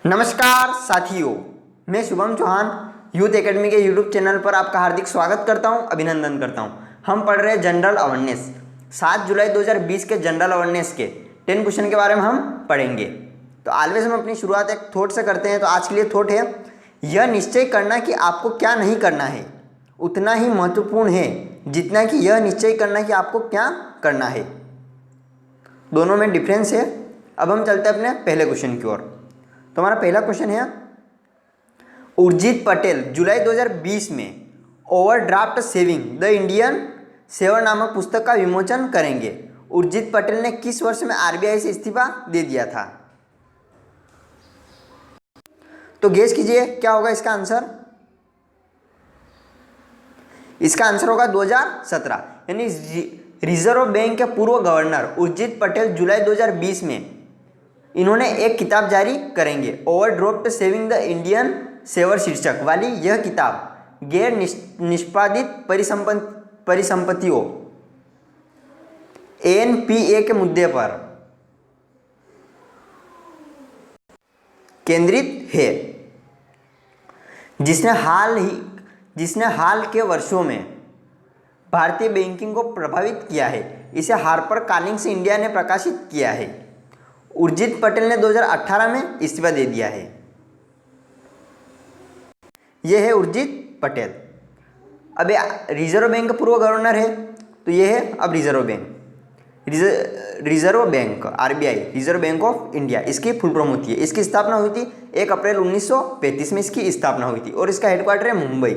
नमस्कार साथियों, मैं शुभम चौहान यूथ एकेडमी के यूट्यूब चैनल पर आपका हार्दिक स्वागत करता हूं, अभिनंदन करता हूं। हम पढ़ रहे हैं जनरल अवेयरनेस। 7 जुलाई 2020 के जनरल अवेयरनेस के 10 क्वेश्चन के बारे में हम पढ़ेंगे। तो ऑलवेज हम अपनी शुरुआत एक थॉट से करते हैं। तो आज के लिए थॉट है, यह निश्चय करना कि आपको क्या नहीं करना है उतना ही महत्वपूर्ण है जितना कि यह निश्चय करना कि आपको क्या करना है। दोनों में डिफरेंस है। अब हम चलते हैं अपने पहले क्वेश्चन की ओर। तो हमारा पहला क्वेश्चन है, उर्जित पटेल जुलाई 2020 में overdraft saving the Indian saver नामक पुस्तक का विमोचन करेंगे। उर्जित पटेल ने किस वर्ष में आरबीआई से इस्तीफा दे दिया था? तो गेस कीजिए क्या होगा इसका आंसर। इसका आंसर होगा 2017। यानी रिजर्व बैंक के पूर्व गवर्नर उर्जित पटेल जुलाई 2020 में इन्होंने एक किताब जारी करेंगे। Overdraft saving the Indian saver शीर्षक वाली यह किताब गैर निष्पादित परिसंपत्तियों एनपीए के मुद्दे पर केंद्रित है, जिसने हाल के वर्षों में भारतीय बैंकिंग को प्रभावित किया है। इसे हार्पर कॉलिंस इंडिया ने प्रकाशित किया है। उर्जित पटेल ने 2018 में इस्तीफा दे दिया है। यह है उर्जित पटेल। अब रिजर्व बैंक का पूर्व गवर्नर है, तो यह है अब reserve bank RBI, reserve bank of India, इसकी फुल फॉर्म होती है। इसकी स्थापना हुई थी 1 अप्रैल 1935 में इसकी स्थापना हुई थी और इसका हेडक्वार्टर है मुंबई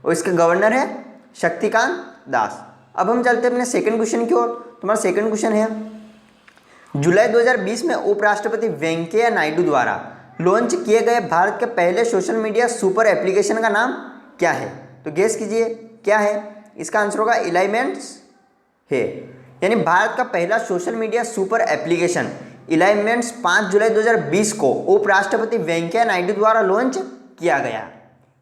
और इसके गवर्नर है शक्तिकांत दास। अब हम चलते हैं अपने सेकंड क्वेश्चन की ओर। तुम्हारा सेकंड क्वेश्चन है, जुलाई 2020 में उपराष्ट्रपति वेंकैया नायडू द्वारा लॉन्च किए गए भारत के पहले सोशल मीडिया सुपर एप्लीकेशन का नाम क्या है? तो गेस कीजिए क्या है। इसका आंसर होगा एलिमेंट्स है। यानी भारत का पहला social media super application elements 5 जुलाई 2020 को उपराष्ट्रपति वेंकैया नायडू द्वारा लॉन्च किया गया।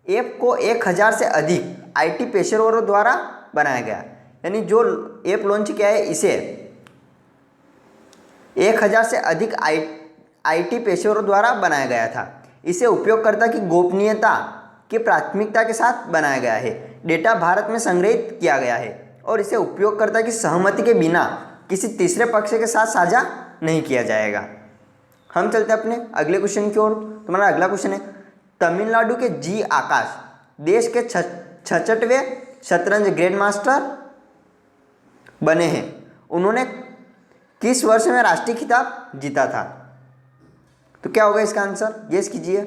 ऐप को 1000 से अधिक आईटी पेशेवरों द्वारा बनाया गया। यानी जो ऐप लॉन्च किया है इसे 1000 से अधिक आईटी पेशेवरों द्वारा बनाया गया था। इसे उपयोगकर्ता की गोपनीयता की प्राथमिकता के साथ बनाया गया है। डेटा भारत में संग्रहित किया गया है और इसे उपयोगकर्ता की सहमति के बिना किसी तीसरे पक्ष के साथ साझा नहीं किया जाएगा। हम चलते हैं अपने अगले क्वेश्चन की ओर। तुम्हारा अगला क्वेश्चन है, तमिलनाडु के जी आकाश देश के 66वें शतरंज ग्रैंड मास्टर बने हैं। उन्होंने किस वर्ष में राष्ट्रीय खिताब जीता था? तो क्या होगा इसका आंसर, गेस कीजिए।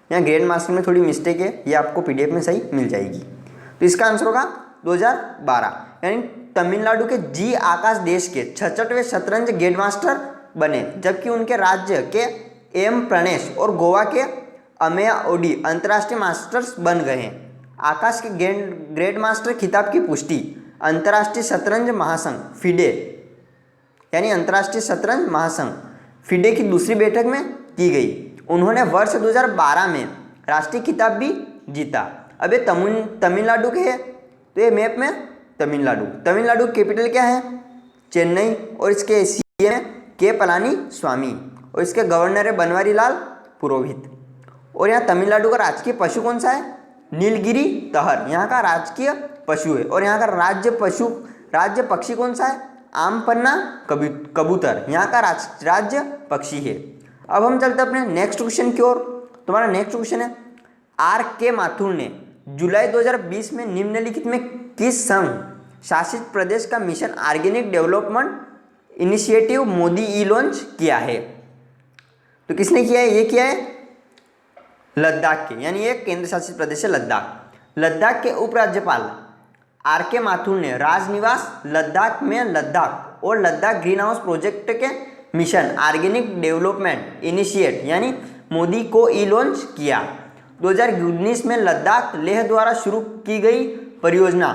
यहाँ ग्रैंड मास्टर में थोड़ी मिस्टेक है, ये आपको पीडीएफ में सही मिल जाएगी। तो इसका आंसर होगा 2012। यानी तमिलनाडु के जी आकाश देश के 66वें शतरंज ग्रैंड मास्टर बने, जबकि उनके राज्य के एम प्रणेश और गोवा के अमेया ओडी अंतर्राष्ट्रीय मास्टर्स बन गए हैं। आकाश के ग्रैंड मास्टर खिताब की पुष्टि अंतर्राष्ट्रीय शतरंज महासंघ फिडे यानी अंतर्राष्ट्रीय शतरंज महासंघ फिडे की दूसरी बैठक में की गई। उन्होंने वर्ष 2012 में राष्ट्रीय खिताब भी जीता। अब ये तमिलनाडु के है, तो ये मैप में तमिलनाडु कैपिटल क्या है? चेन्नई और इसके सीएम है के पलानी स्वामी और इसके गवर्नर है बनवारी लाल पुरोहित। और यहाँ तमिलनाडु का राजकीय पशु कौन सा है? नीलगिरी तहर यहाँ का राजकीय पशु है। और यहाँ का राज्य पक्षी कौन सा है? आम पन्ना कबूतर यहाँ का राज्य पक्षी है। अब हम चलते हैं अपने नेक्स्ट क्वेश्चन की ओर। तुम्हारा नेक्स्ट क्वेश्चन है, आर के माथुर ने जुलाई 2020 में निम्नलिखित में किस संघ शासित प्रदेश का mission organic development initiative Modi e launch किया है? तो किसने किया है? ये किया है लद्दाख के, यानी ये केंद्र शासित प्रदेश है लद्दाख के उपराज्यपाल आर के माथुर ने राजनिवास लद्दाख में लद्दाख और लद्दाख ग्रीन हाउस प्रोजेक्ट के मिशन ऑर्गेनिक डेवलपमेंट इनिशिएट यानी मोदी को ई लॉन्च किया। 2019 में लद्दाख लेह द्वारा शुरू की गई परियोजना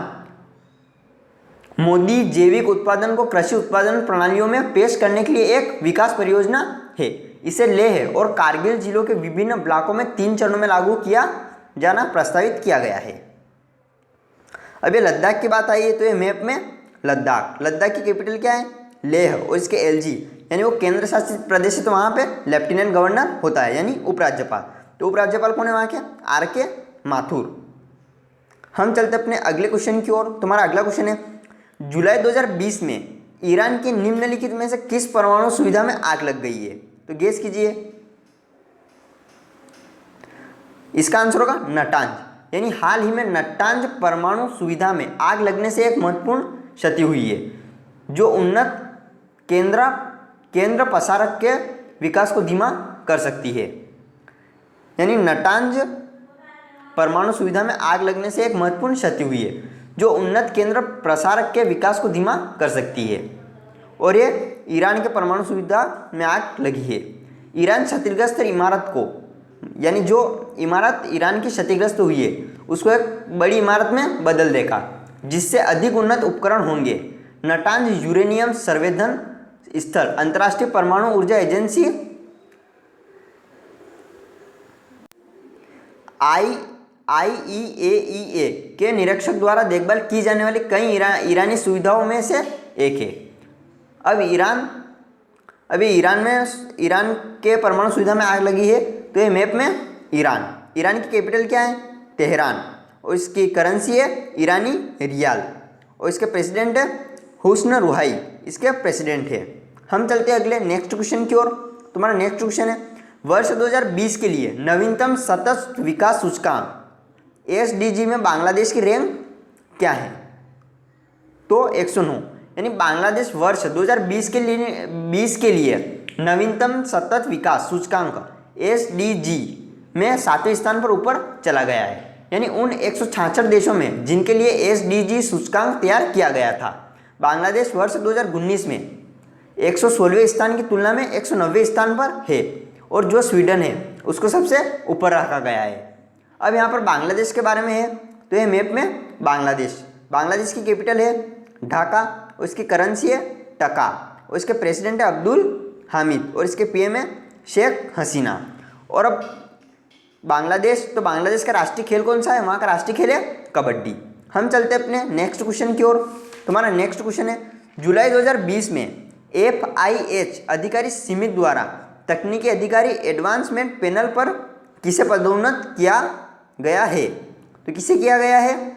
मोदी जैविक उत्पादन को कृषि उत्पादन प्रणालियों में पेश करने के लिए एक विकास परियोजना है। इसे लेह और कारगिल जिलों के विभिन्न ब्लॉकों में 3 चरणों में लागू किया जाना प्रस्तावित किया गया है। अब ये लद्दाख की बात आई है, तो ये मैप में लद्दाख की कैपिटल क्या है? लेह और इसके एलजी यानी वो केंद्र शासित प्रदेश है तो वहाँ पे लेफ्टिनेंट गवर्नर होता है यानी उपराज्यपाल। तो उपराज्यपाल कौन है वहाँ के? R.K. माथुर। हम चलते अपने अगले क्वेश्चन की ओर। तुम्हारा अगला क्वेश्चन है, जुलाई 2020 में ईरान की निम्नलिखित में से किस परमाणु सुविधा में आग लग गई है? तो गेस कीजिए। इसका आंसर होगा नटांज। यानी हाल ही में नटांज परमाणु सुविधा में आग लगने से एक महत्वपूर्ण क्षति हुई है जो उन्नत केंद्र प्रसारक के विकास को धीमा कर सकती है। यानी नटांज परमाणु सुविधा में आग लगने से एक महत्वपूर्ण क्षति हुई है जो उन्नत केंद्र प्रसारक के विकास को धीमा कर सकती है और ये ईरान के परमाणु सुविधा में आग लगी है। ईरान क्षतिग्रस्त इमारत को, यानी जो इमारत ईरान की क्षतिग्रस्त हुई है उसको एक बड़ी इमारत में बदल देगा जिससे अधिक उन्नत उपकरण होंगे। नटांज यूरेनियम संवर्धन स्थल अंतर्राष्ट्रीय परमाणु ऊर्जा एजेंसी IAEA के निरीक्षक द्वारा देखभाल की जाने वाली कई ईरानी सुविधाओं में से एक है। अभी ईरान के परमाणु सुविधा में आग लगी है तो ये मैप में ईरान की कैपिटल क्या है? तेहरान, और इसकी करेंसी है ईरानी रियाल, और इसके प्रेसिडेंट है हुस्न रूहाई, इसके प्रेसिडेंट है। हम चलते हैं अगले नेक्स्ट क्वेश्चन की ओर। तुम्हारा नेक्स्ट क्वेश्चन है, वर्ष 2020 के लिए नवीनतम सतत विकास सूचकांक SDG में बांग्लादेश की रैंक क्या है? तो 109। यानी बांग्लादेश वर्ष 2020 के लिए नवीनतम सतत विकास सूचकांक SDG में 7वें स्थान पर ऊपर चला गया है। यानी उन 166 देशों में जिनके लिए SDG सूचकांक तैयार किया गया था, बांग्लादेश वर्ष 2019 में 116वें स्थान की तुलना में 190वें स्थान पर है और जो स्वीडन है उसको सबसे ऊपर रखा गया है। अब यहाँ पर बांग्लादेश के बारे में है तो ये मैप में बांग्लादेश की कैपिटल है ढाका, और इसकी करेंसी है टका, और इसके प्रेसिडेंट है अब्दुल हामिद, और इसके PM है शेख हसीना। और अब बांग्लादेश का राष्ट्रीय खेल कौन सा है? वहाँ का राष्ट्रीय खेल है कबड्डी। हम चलते हैं अपने नेक्स्ट क्वेश्चन की ओर। तुम्हारा नेक्स्ट क्वेश्चन है, जुलाई 2020 में FIH अधिकारी सीमित द्वारा तकनीकी अधिकारी एडवांसमेंट पैनल पर किसे पदोन्नत किया गया है? तो किसे किया गया है?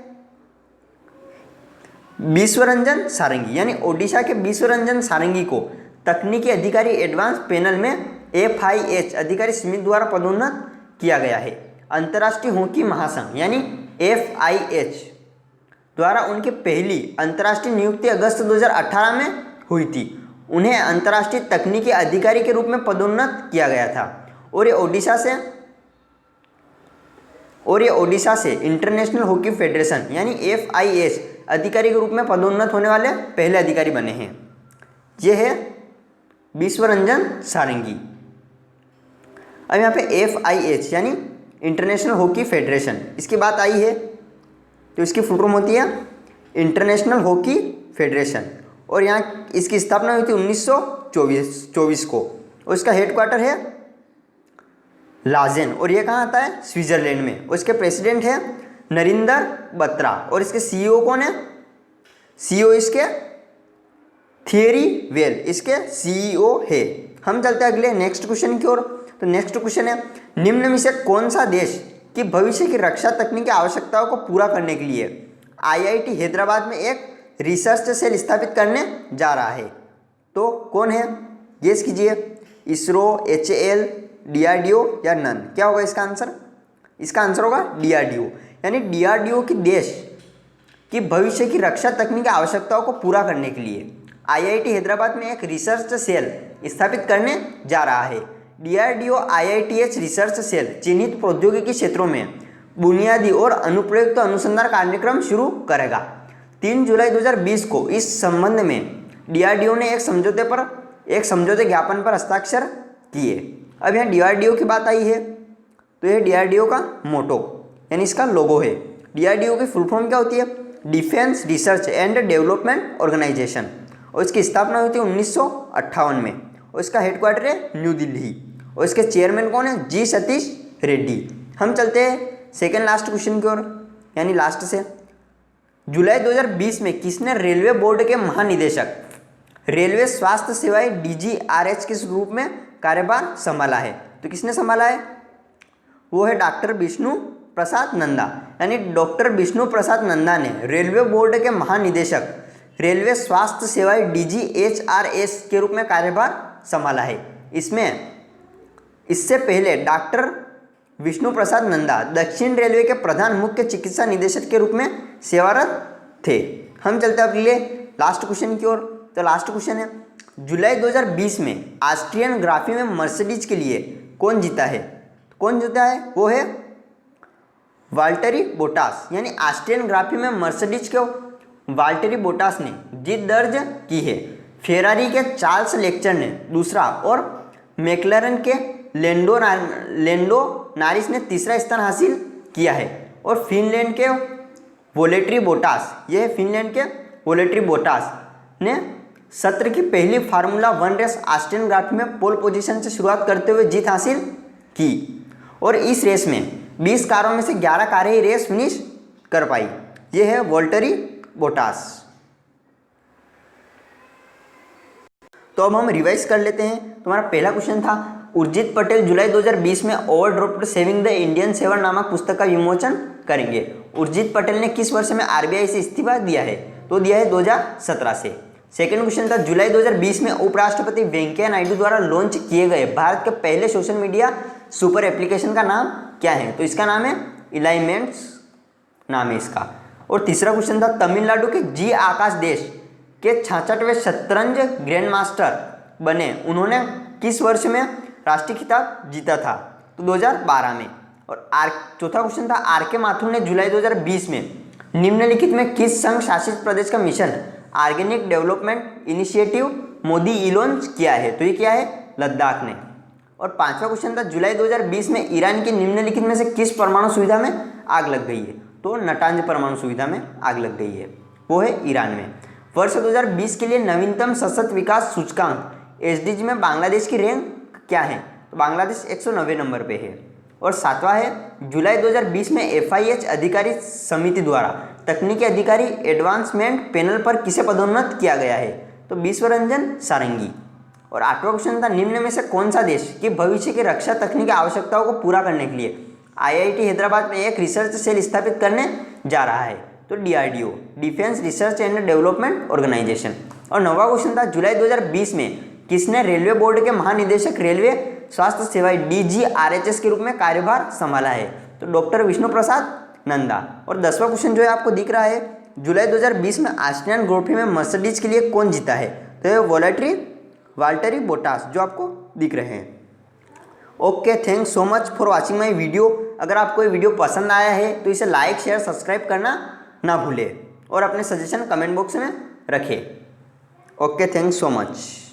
विश्वरंजन सारंगी, यानी ओडिशा के विश्वरंजन सारंगी को तकनीकी अधिकारी एडवांस पैनल में FIH अधिकारी सीमित द्वारा पदोन्नत किया गया है। अंतर्राष्ट्रीय हॉकी महासंघ यानी FIH द्वारा उनकी पहली अंतर्राष्ट्रीय नियुक्ति अगस्त 2018 में हुई थी। उन्हें अंतर्राष्ट्रीय तकनीकी अधिकारी के रूप में पदोन्नत किया गया था और ये ओडिशा से इंटरनेशनल हॉकी फेडरेशन यानी FIH अधिकारी के रूप में पदोन्नत होने वाले पहले अधिकारी बने हैं। ये है विश्वरंजन सारंगी। अब यहाँ पे FIH यानी इंटरनेशनल हॉकी फेडरेशन, इसकी बात आई है तो इसकी फुल फॉर्म होती है इंटरनेशनल हॉकी फेडरेशन, और यहाँ इसकी स्थापना हुई थी 1924 को, और इसका हेडक्वार्टर है लाजेन, और ये कहाँ आता है? स्विट्जरलैंड में, और इसके प्रेसिडेंट है नरिंदर बत्रा, और इसके CEO कौन है? CEO इसके थियरी वेल, इसके CEO है। हम चलते हैं अगले नेक्स्ट क्वेश्चन की ओर। तो नेक्स्ट क्वेश्चन है, निम्न में से कौन सा देश की भविष्य की रक्षा तकनीकी आवश्यकताओं को पूरा करने के लिए IIT हैदराबाद में एक रिसर्च सेल स्थापित करने जा रहा है? तो कौन है? गेस कीजिए। इसरो, HAL, DRDO या नन? क्या होगा इसका आंसर? इसका आंसर होगा DRDO। यानी DRDO की देश की भविष्य की रक्षा तकनीकी आवश्यकताओं को पूरा करने के लिए IIT हैदराबाद में एक रिसर्च सेल स्थापित करने जा रहा है। DRDO IITH रिसर्च सेल चिन्हित प्रौद्योगिकी क्षेत्रों में बुनियादी और अनुप्रयुक्त अनुसंधान कार्यक्रम शुरू करेगा। 3 जुलाई 2020 को इस संबंध में DRDO ने एक समझौते ज्ञापन पर हस्ताक्षर किए। अब यहाँ DRDO की बात आई है तो यह DRDO का मोटो यानी इसका लोगो है। DRDO की फुल फॉर्म क्या होती है? Defence research and development organisation, और इसकी स्थापना हुई थी 1958 में, और इसका हेडक्वार्टर है न्यू दिल्ली, और इसके चेयरमैन कौन है? G सतीश रेड्डी। हम चलते हैं सेकेंड लास्ट क्वेश्चन की ओर, यानी लास्ट से। जुलाई 2020 में किसने रेलवे बोर्ड के महानिदेशक रेलवे स्वास्थ्य सेवाएं DGRH किस रूप में कार्यभार संभाला है? तो किसने संभाला है? वो है डॉक्टर विष्णु प्रसाद नंदा। यानी डॉक्टर विष्णु प्रसाद नंदा ने रेलवे बोर्ड के महानिदेशक रेलवे स्वास्थ्य सेवाएं DGHRS के रूप में कार्यभार संभाला है। इससे पहले डॉक्टर विष्णु प्रसाद नंदा दक्षिण रेलवे के प्रधान मुख्य चिकित्सा निदेशक के रूप में सेवारत थे। हम चलते हैं अगले लास्ट क्वेश्चन की ओर। तो लास्ट क्वेश्चन है, जुलाई 2020 में ऑस्ट्रियन ग्राफी में मर्सिडीज के लिए कौन जीता है? कौन जीता है? वो है वाल्टेरी बोटास। यानी ऑस्ट्रियन ग्राफी में मर्सिडीज के वाल्टेरी बोटास ने जीत दर्ज की है। फेरारी के चार्ल्स लेक्चर ने दूसरा और मैक्लैरेन के लैंडो नॉरिस ने तीसरा स्थान हासिल किया है। और फिनलैंड के वोलेटरी बोटास, यह फिनलैंड के वोलेटरी बोटास ने सत्र की पहली फार्मूला 1 रेस ऑस्ट्रियन ग्राफी में पोल पोजीशन से शुरुआत करते हुए जीत हासिल की। और इस रेस में 20 कारों में से 11 कारें ही रेस फिनिश कर पाई। यह है वोल्टरी बोटास। तो अब हम रिवाइज कर लेते हैं। तुम्हारा पहला क्वेश्चन था, उर्जित पटेल जुलाई 2020 में overdraft saving the Indian saver नामक पुस्तक का विमोचन करेंगे। उर्जित पटेल ने किस वर्ष में RBI से इस्तीफा दिया है? तो दिया है 2017 से। सेकंड क्वेश्चन था, जुलाई 2020 में उपराष्ट्रपति वेंकैया नायडू द्वारा लॉन्च किए गए भारत के पहले सोशल मीडिया सुपर एप्लीकेशन का नाम क्या है? तो इसका नाम है इलाइमेंट्स नाम है इसका। और तीसरा क्वेश्चन था, तमिलनाडु के जी आकाश देश के 66वें शतरंज ग्रैंड मास्टर बने, उन्होंने किस वर्ष में राष्ट्रीय खिताब जीता था? तो 2012 में। और चौथा क्वेश्चन था, RK माथुर ने जुलाई 2020 में निम्नलिखित में किस संघ शासित प्रदेश का mission organic development initiative Modi launch किया है? तो ये क्या है? लद्दाख ने। और पांचवा क्वेश्चन था, जुलाई 2020 में ईरान की निम्नलिखित में से किस परमाणु सुविधा में आग लग गई है? तो नटांज परमाणु सुविधा में आग लग गई है, वो है ईरान में। वर्ष 2020 के लिए नवीनतम सशक्त विकास सूचकांक SDG में बांग्लादेश की रैंक क्या है? तो बांग्लादेश 190 नंबर पे है। और सातवां है, जुलाई 2020 में FIH अधिकारी समिति द्वारा तकनीकी अधिकारी एडवांसमेंट पैनल पर किसे पदोन्नत किया गया है? तो विश्वरंजन सारंगी। और आठवां क्वेश्चन था, निम्न में से कौन सा देश की भविष्य की रक्षा तकनीकी आवश्यकताओं को पूरा करने के लिए IIT हैदराबाद में एक रिसर्च सेल स्थापित करने जा रहा है? तो DRDO, defence research and development organisation. और नौवां क्वेश्चन था, जुलाई 2020 में किसने रेलवे बोर्ड के महानिदेशक रेलवे स्वास्थ्य सेवाएं DGRHS के रूप में कार्यभार संभाला है? तो डॉक्टर विष्णु प्रसाद नंदा। और 10वां क्वेश्चन जो है आपको दिख रहा है, जुलाई 2020 में ऑस्ट्रियन ग्राफी में मर्सिडीज के लिए कौन जीता है? तो ये वाल्टेरी बोटास जो आपको दिख रहे हैं। Okay, thanks so much for watching my video. अगर आपको ये वीडियो पसंद आया है तो इसे लाइक शेयर सब्सक्राइब करना ना भूलें और अपने सजेशन कमेंट बॉक्स में रखें। Okay, thanks so much.